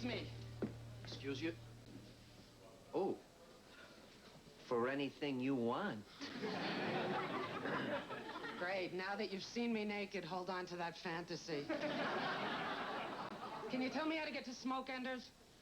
me. Excuse you? Oh. For anything you want. Great. Now that you've seen me naked, hold on to that fantasy. Can you tell me how to get to Smoke Enders?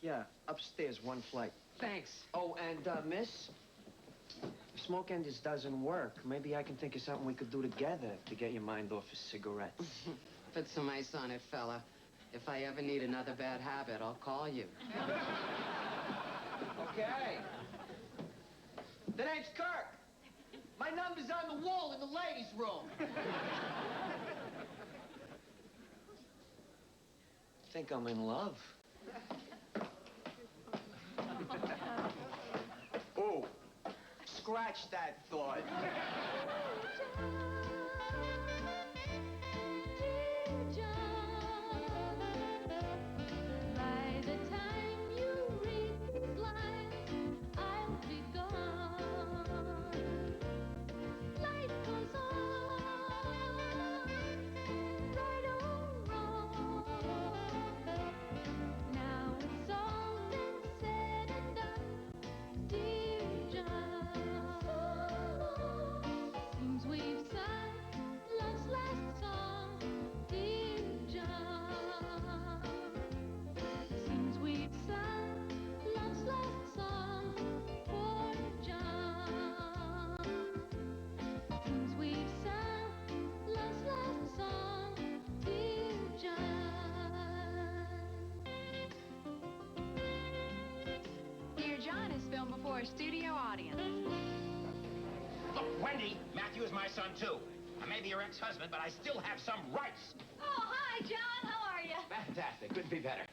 Yeah, upstairs, one flight. Thanks. Oh, and, miss, if Smoke Enders doesn't work, maybe I can think of something we could do together to get your mind off of cigarettes. Put some ice on it, fella. If I ever need another bad habit, I'll call you. Okay. The name's Kirk. My number's on the wall in the ladies' room. Think I'm in love. Oh, scratch that thought. Studio audience. Look, Wendy, Matthew is my son, too. I may be your ex-husband, but I still have some rights. Oh, hi, John. How are you? Fantastic. Couldn't be better.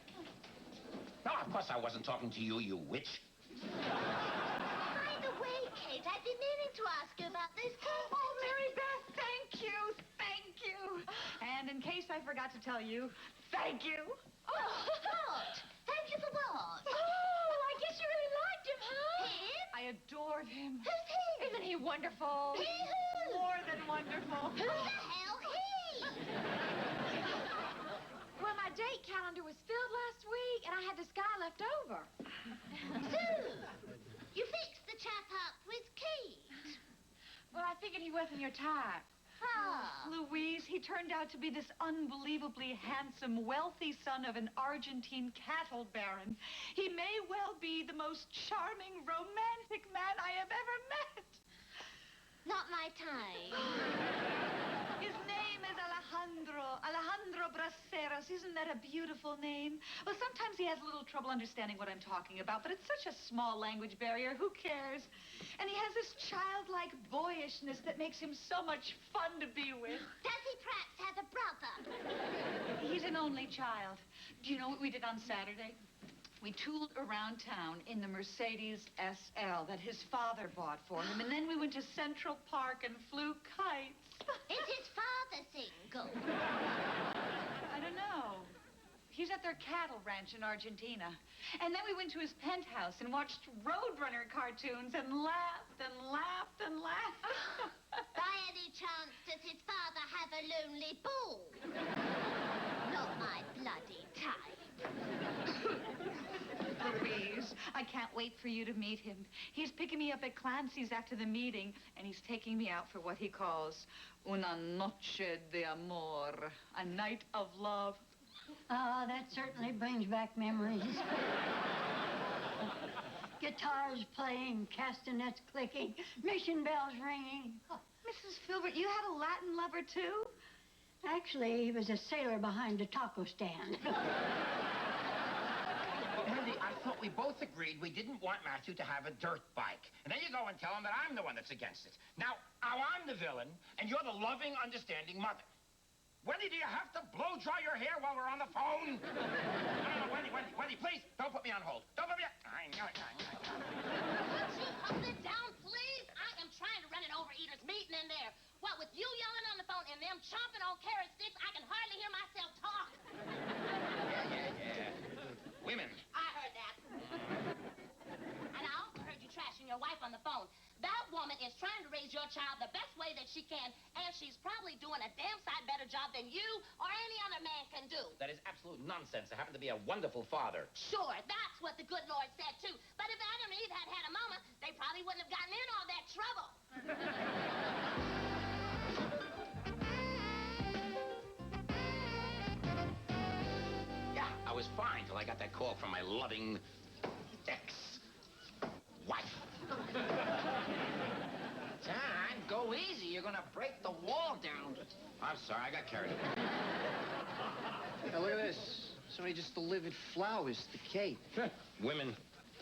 No, of course I wasn't talking to you, you witch. By the way, Kate, I've been meaning to ask you about this. Oh, Mary Beth, thank you. Thank you. And in case I forgot to tell you, thank you. Oh, what? Thank you for what? Oh, I guess you really liked him, huh? Him? I adored him. Who's he? Isn't he wonderful? He who? More than wonderful. Who the hell he? Well, my date calendar was filled last week, and I had this guy left over. So, you fixed the chap up with Kate? Well, I figured he wasn't your type. Ah. Louise, he turned out to be this unbelievably handsome, wealthy son of an Argentine cattle baron. He may well be the most charming, romantic man I have ever met. Not my type. His name is Alejandro Braceros. Isn't that a beautiful name? Well, sometimes he has a little trouble understanding what I'm talking about, but it's such a small language barrier. Who cares? And he has this childlike boyishness that makes him so much fun to be with. Does he perhaps have a brother? He's an only child. Do you know what we did on Saturday? We tooled around town in the Mercedes SL that his father bought for him, and then we went to Central Park and flew kites. Is his father single? I don't know. He's at their cattle ranch in Argentina. And then we went to his penthouse and watched Roadrunner cartoons and laughed and laughed and laughed. By any chance, does his father have a lonely bull? Not my bloody type. Louise, I can't wait for you to meet him. He's picking me up at Clancy's after the meeting, and he's taking me out for what he calls una noche de amor, a night of love. Oh, that certainly brings back memories. Guitars playing, castanets clicking, mission bells ringing. Oh, Mrs. Filbert, you had a Latin lover, too? Actually, he was a sailor behind a taco stand. Wendy, I thought we both agreed we didn't want Matthew to have a dirt bike. And then you go and tell him that I'm the one that's against it. Now I'm the villain, and you're the loving, understanding mother. Wendy, do you have to blow dry your hair while we're on the phone? No, Wendy, please, don't put me on hold. Don't put me on... Would you hold it down, please? I am trying to run an overeaters meeting in there. What, with you yelling on the phone and them chomping on carrot sticks, I can hardly hear myself talk. Yeah. Women. I heard that. And I also heard you trashing your wife on the phone. That woman is trying to raise your child the best way that she can, and she's probably doing a damn sight better job than you or any other man can do. That is absolute nonsense. I happen to be a wonderful father. Sure, that's what the good Lord said, too. But if Adam and Eve had had a mama, they probably wouldn't have gotten in all that trouble. Yeah, I was fine till I got that call from my loving ex-wife. John, go easy. You're gonna break the wall down. I'm sorry, I got carried away. Now, look at this. Somebody just delivered flowers to Kate. Women.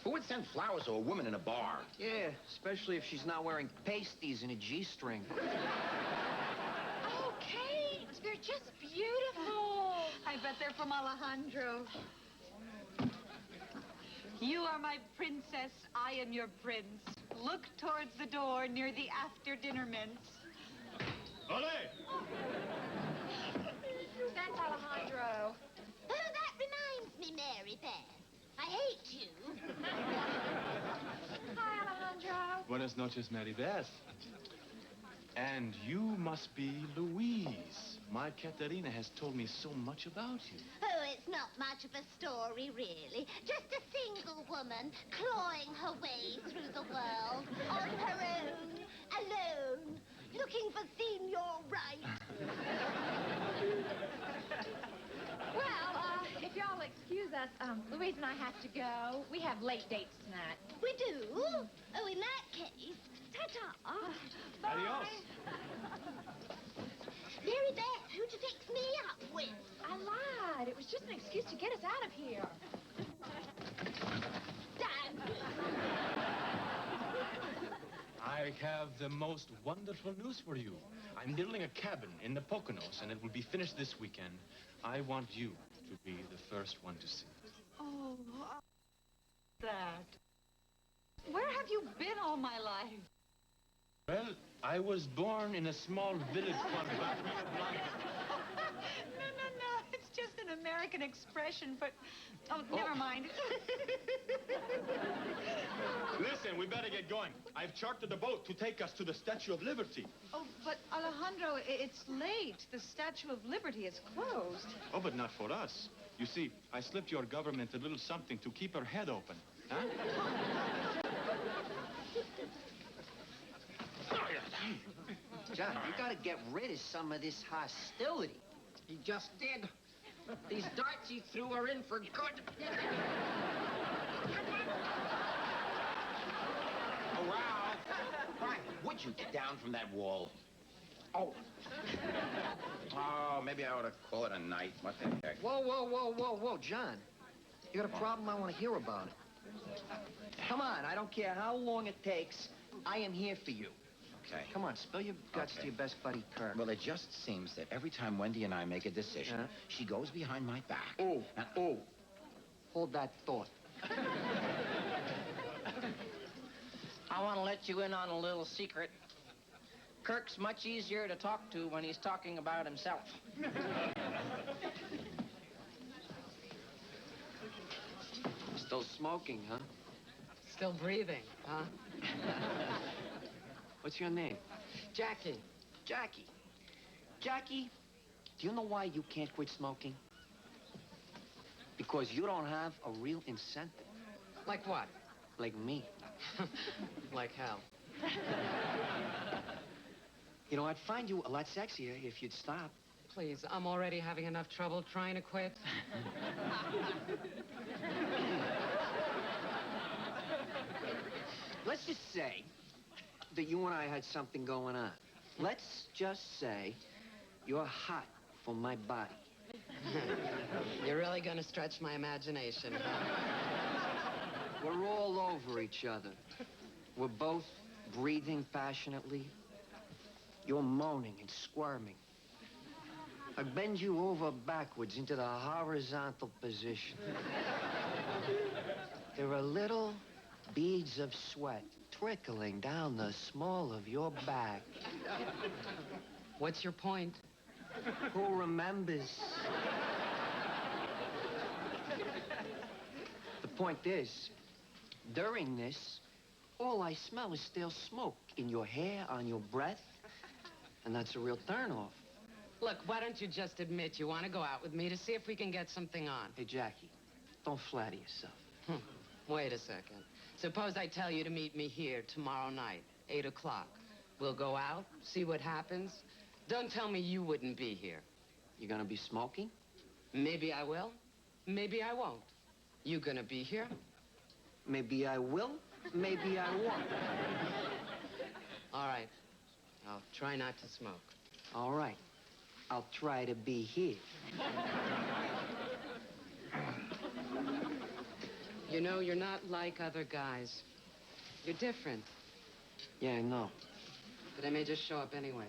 Who would send flowers to a woman in a bar? Yeah, especially if she's not wearing pasties and a G-string. Oh, Kate, they're just beautiful. I bet they're from Alejandro. You are my princess, I am your prince. Look towards the door near the after-dinner mints. Ole! That's Alejandro. Oh, that reminds me, Mary Beth. I hate you. Hi, Alejandro. Buenas noches, Mary Beth. And you must be Louise. My Katerina has told me so much about you. Oh, it's not much of a story, really. Just a single woman clawing her way through the world on her own, alone, looking for Senior Right. Well, if y'all excuse us, Louise and I have to go. We have late dates tonight. We do? Oh, in that case, ta-ta. Adios. Mary Beth, who'd you fix me up with? I lied. It was just an excuse to get us out of here. Damn you. I have the most wonderful news for you. I'm building a cabin in the Poconos, and it will be finished this weekend. I want you to be the first one to see it. Oh, that. Where have you been all my life? Well, I was born in a small village called Bahia Blanca. No. It's just an American expression, but... Oh, never mind. Listen, we better get going. I've chartered a boat to take us to the Statue of Liberty. Oh, but Alejandro, it's late. The Statue of Liberty is closed. Oh, but not for us. You see, I slipped your government a little something to keep her head open. Huh? John, you gotta get rid of some of this hostility. He just did. These darts he threw are in for good. Oh, Ralph! Why would you get down from that wall? Oh. Oh, maybe I ought to call it a night. What the heck? Whoa, John. You got a problem? I want to hear about it. Come on, I don't care how long it takes. I am here for you. Okay. Come on, spill your guts to your best buddy, Kirk. Well, it just seems that every time Wendy and I make a decision, Huh? she goes behind my back. Oh, and- hold that thought. I want to let you in on a little secret. Kirk's much easier to talk to when he's talking about himself. Still smoking, huh? Still breathing, huh? What's your name? Jackie. Jackie. Jackie, do you know why you can't quit smoking? Because you don't have a real incentive. Like what? Like me. Like hell. You know, I'd find you a lot sexier if you'd stop. Please, I'm already having enough trouble trying to quit. Let's just say that you and I had something going on. Let's just say you're hot for my body. You're really gonna stretch my imagination, huh? We're all over each other. We're both breathing passionately. You're moaning and squirming. I bend you over backwards into the horizontal position. There are little beads of sweat trickling down the small of your back. What's your point? Who remembers? The point is, during this, all I smell is still smoke in your hair, on your breath. And that's a real turnoff. Look, why don't you just admit you want to go out with me to see if we can get something on? Hey, Jackie, don't flatter yourself. Wait a second. Suppose I tell you to meet me here tomorrow night, 8 o'clock. We'll go out, see what happens. Don't tell me you wouldn't be here. You gonna be smoking? Maybe I will. Maybe I won't. You gonna be here? Maybe I will, maybe I won't. All right. I'll try not to smoke. All right. I'll try to be here. You know, you're not like other guys. You're different. Yeah, I know. But I may just show up anyway.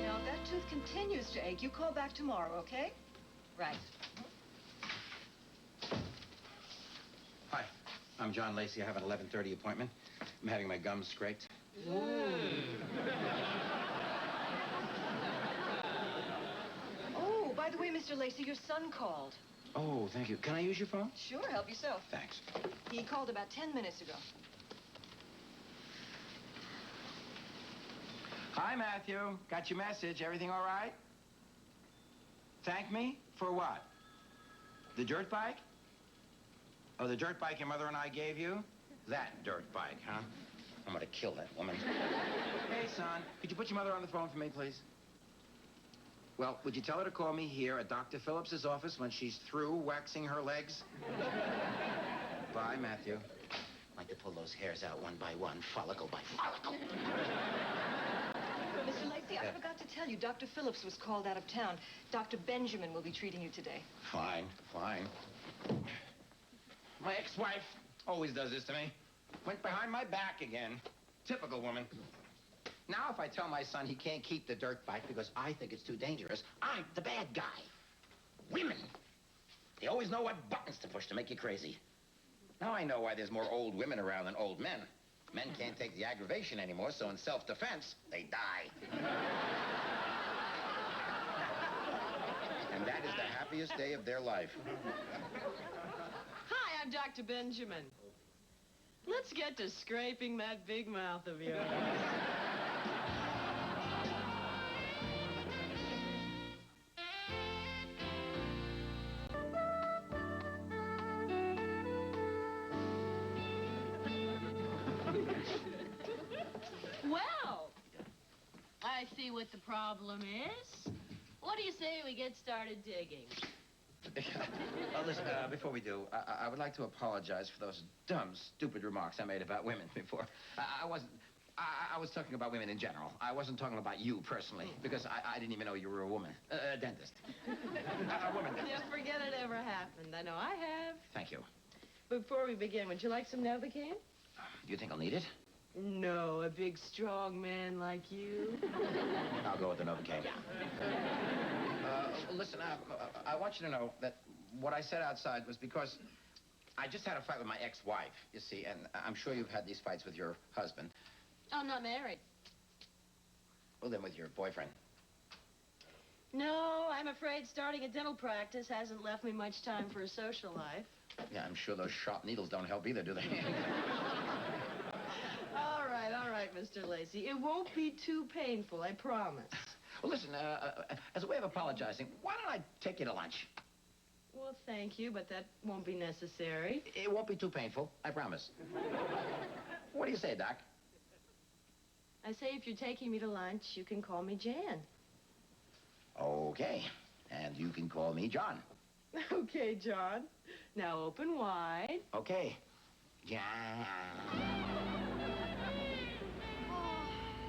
Now, if that tooth continues to ache, you call back tomorrow, okay? Right. Hi, I'm John Lacey. I have an 11:30 appointment. I'm having my gums scraped. Oh, by the way, Mr. Lacey, your son called. Oh, thank you. Can I use your phone? Sure, help yourself. Thanks. He called about 10 minutes ago. Hi, Matthew. Got your message. Everything all right? Thank me? For what? The dirt bike? Oh, the dirt bike your mother and I gave you? That dirt bike, huh? I'm gonna kill that woman. Hey, son, could you put your mother on the phone for me, please? Well, would you tell her to call me here at Dr. Phillips's office when she's through waxing her legs? Bye, Matthew. Like to pull those hairs out one by one, follicle by follicle. Mr. Lacey, I forgot to tell you, Dr. Phillips was called out of town. Dr. Benjamin will be treating you today. Fine, fine. My ex-wife always does this to me. Went behind my back again. Typical woman. Now, if I tell my son he can't keep the dirt bike because I think it's too dangerous, I'm the bad guy. Women. They always know what buttons to push to make you crazy. Now I know why there's more old women around than old men. Men can't take the aggravation anymore, so in self-defense, they die. And that is the happiest day of their life. Hi, I'm Dr. Benjamin. Let's get to scraping that big mouth of yours. Well, I see what the problem is. What do you say we get started digging? Listen, before we do, I would like to apologize for those dumb, stupid remarks I made about women before. I was talking about women in general. I wasn't talking about you personally, because I didn't even know you were a woman. A dentist. A woman dentist. Yeah, forget it ever happened. I know I have. Thank you. Before we begin, would you like some Novocaine? Do you think I'll need it? No, a big, strong man like you. I'll go with the Novocaine. Listen, I want you to know that what I said outside was because I just had a fight with my ex-wife, you see, and I'm sure you've had these fights with your husband. I'm not married. Well, then with your boyfriend. No, I'm afraid starting a dental practice hasn't left me much time for a social life. Yeah, I'm sure those sharp needles don't help either, do they? All right, Mr. Lacey. It won't be too painful, I promise. Well, listen, as a way of apologizing, why don't I take you to lunch? Well, thank you, but that won't be necessary. It won't be too painful, I promise. What do you say, Doc? I say if you're taking me to lunch, you can call me Jan. Okay, and you can call me John. Okay, John. Now open wide. Okay. John.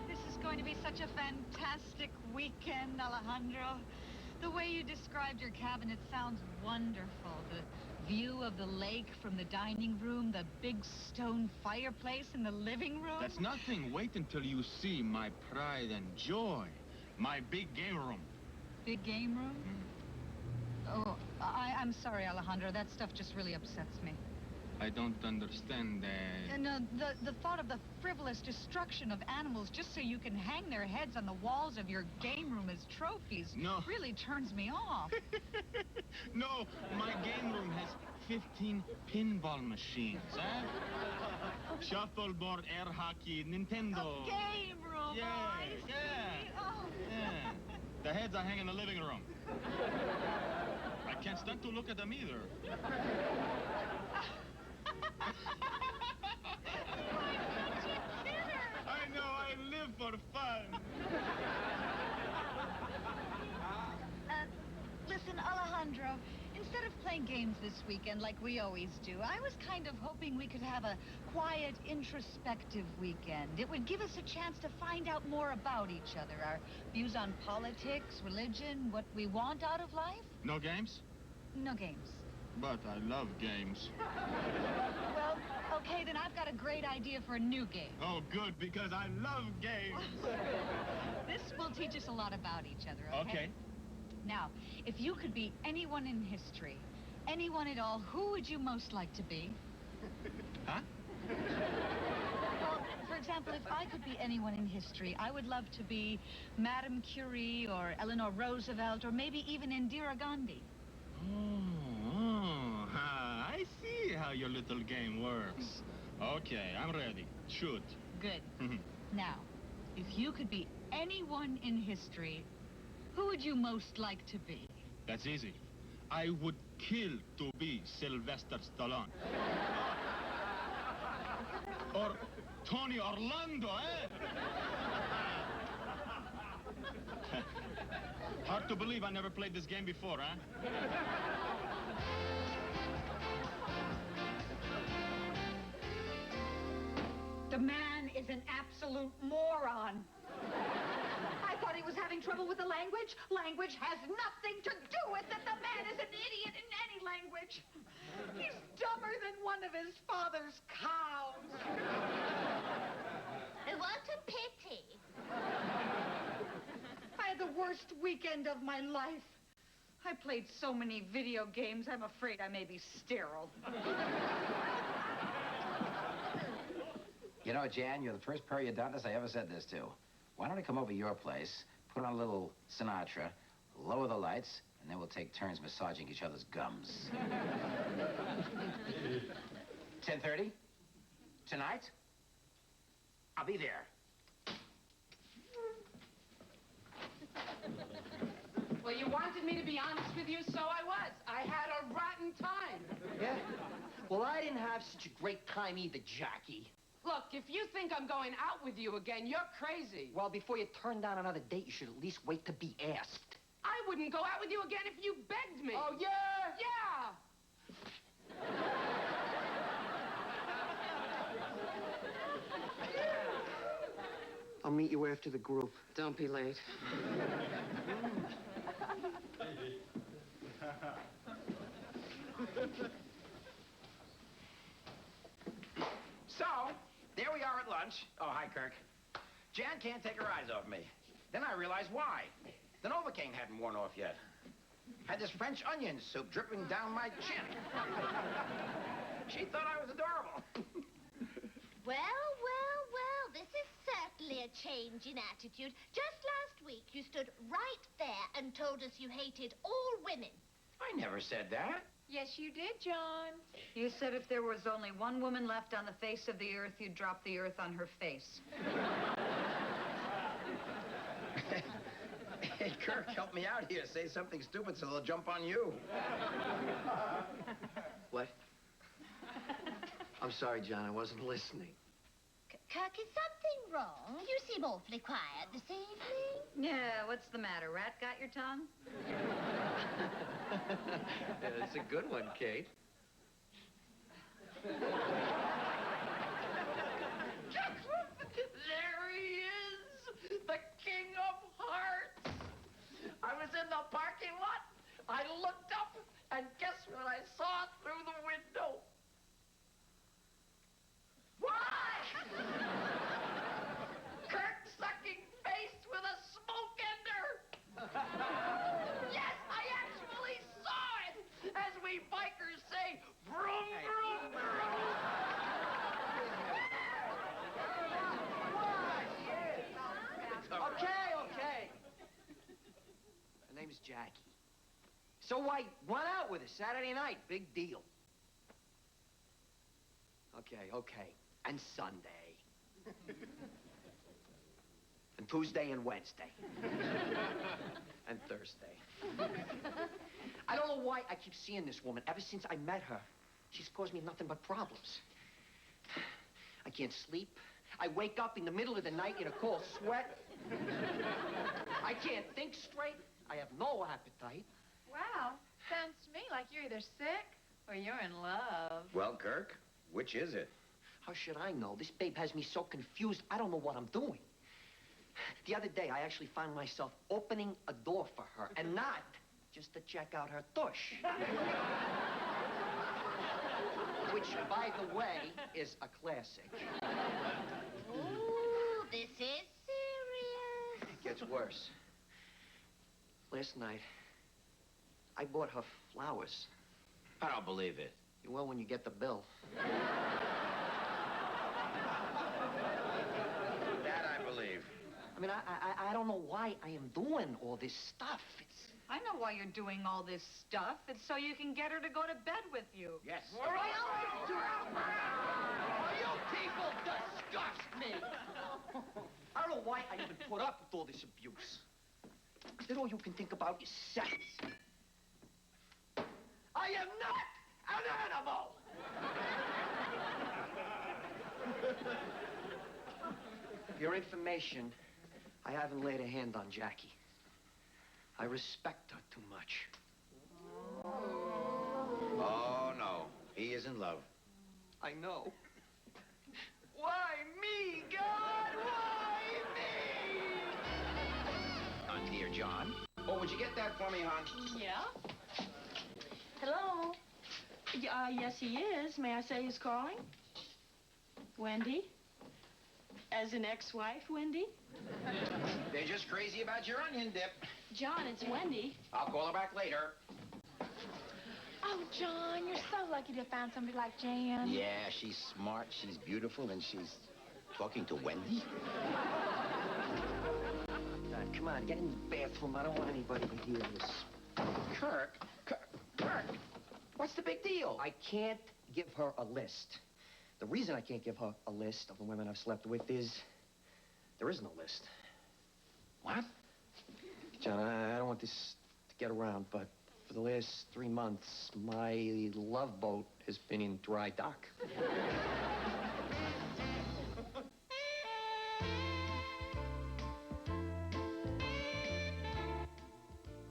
This is going to be such a fantastic weekend, Alejandro. The way you described your cabin, it sounds wonderful. The view of the lake from the dining room, the big stone fireplace in the living room. That's nothing. Wait until you see my pride and joy. My big game room. Big game room? Oh, I'm sorry, Alejandro. That stuff just really upsets me. I don't understand. And the thought of the frivolous destruction of animals just so you can hang their heads on the walls of your game room as trophies really turns me off. No, my game room has 15 pinball machines, eh? Shuffleboard, air hockey, Nintendo. A game room, Yeah, I see. yeah. Oh. Yeah. The heads I hang in the living room. I can't stand to look at them either. I know, I live for fun. Listen, Alejandro, instead of playing games this weekend like we always do, I was kind of hoping we could have a quiet, introspective weekend. It would give us a chance to find out more about each other, our views on politics, religion, what we want out of life. No games? No games. But I love games. Well, okay, then I've got a great idea for a new game. Oh, good, because I love games. This will teach us a lot about each other, okay? Okay. Now, if you could be anyone in history, anyone at all, who would you most like to be? Huh? Well, for example, if I could be anyone in history, I would love to be Madame Curie or Eleanor Roosevelt or maybe even Indira Gandhi. I see how your little game works. Okay, I'm ready. Shoot. Good. Now, if you could be anyone in history, who would you most like to be? That's easy. I would kill to be Sylvester Stallone. Or Tony Orlando, eh? Hard to believe I never played this game before, huh? The man is an absolute moron. I thought he was having trouble with the language. Language has nothing to do with it. The man is an idiot in any language. He's dumber than one of his father's cows. What a pity. I had the worst weekend of my life. I played so many video games, I'm afraid I may be sterile. You know, Jan, you're the first periodontist I ever said this to. Why don't I come over to your place, put on a little Sinatra, lower the lights, and then we'll take turns massaging each other's gums. 10:30? Tonight? I'll be there. Well, you wanted me to be honest with you, so I was. I had a rotten time. Yeah? Well, I didn't have such a great time either, Jackie. Look, if you think I'm going out with you again, you're crazy. Well, before you turn down another date, you should at least wait to be asked. I wouldn't go out with you again if you begged me. Oh, yeah? Yeah. I'll meet you after the group. Don't be late. So, there we are at lunch. Oh, hi, Kirk. Jan can't take her eyes off me. Then I realized why. The Novocaine hadn't worn off yet. Had this French onion soup dripping down my chin. She thought I was adorable. Well, well, well, this is certainly a change in attitude. Just last week, you stood right there and told us you hated all women. I never said that. Yes, you did, John. You said if there was only one woman left on the face of the earth, you'd drop the earth on her face. Hey, Kirk, help me out here. Say something stupid so they'll jump on you. What? I'm sorry, John. I wasn't listening. Kirk, is something wrong? You seem awfully quiet this evening. Yeah, what's the matter? Rat got your tongue? Yeah, it's a good one, Kate. There he is, the king of hearts. I was in the parking lot. I looked up, and guess what I saw through the window? What? Kirk sucking face with a smoke ender. Yes, I actually saw it, as we bikers say, vroom, vroom, vroom. name's Jackie. So I went out with her Saturday night. Big deal. Okay. And Sunday. And Tuesday and Wednesday. And Thursday. I don't know why I keep seeing this woman. Ever since I met her, she's caused me nothing but problems. I can't sleep. I wake up in the middle of the night in a cold sweat. I can't think straight. I have no appetite. Wow, sounds to me like you're either sick or you're in love. Well, Kirk, which is it? How should I know? This babe has me so confused, I don't know what I'm doing. The other day, I actually found myself opening a door for her, and not just to check out her tush. Which, by the way, is a classic. Ooh, this is serious. It gets worse. Last night, I bought her flowers. I don't believe it. You will when you get the bill. That I believe. I mean, I don't know why I am doing all this stuff. I know why you're doing all this stuff. It's so you can get her to go to bed with you. Yes. You people disgust me. I don't know why I even put up with all this abuse. That all you can think about is sex. I am not an animal. For your information, I haven't laid a hand on Jackie. I respect her too much. Oh, no. He is in love. I know. Why me, God? Why me? Dear John. Oh, would you get that for me, hon? Yeah? Hello? Yes, he is. May I say who's calling? Wendy? As an ex-wife, Wendy? They're just crazy about your onion dip. John, it's Wendy. I'll call her back later. Oh, John, you're so lucky to have found somebody like Jan. Yeah, she's smart, she's beautiful, and she's talking to Wendy. Come on, get in the bathroom. I don't want anybody to hear this. Kirk, what's the big deal? I can't give her a list. The reason I can't give her a list of the women I've slept with is there is no list. What? John, I don't want this to get around, but for the last 3 months, my love boat has been in dry dock.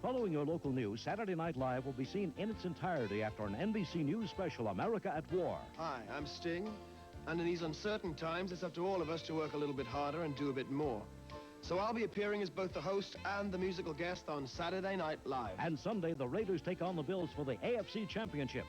Following your local news, Saturday Night Live will be seen in its entirety after an NBC News special, America at War. Hi, I'm Sting, and in these uncertain times, it's up to all of us to work a little bit harder and do a bit more. So I'll be appearing as both the host and the musical guest on Saturday Night Live. And Sunday, the Raiders take on the Bills for the AFC Championship.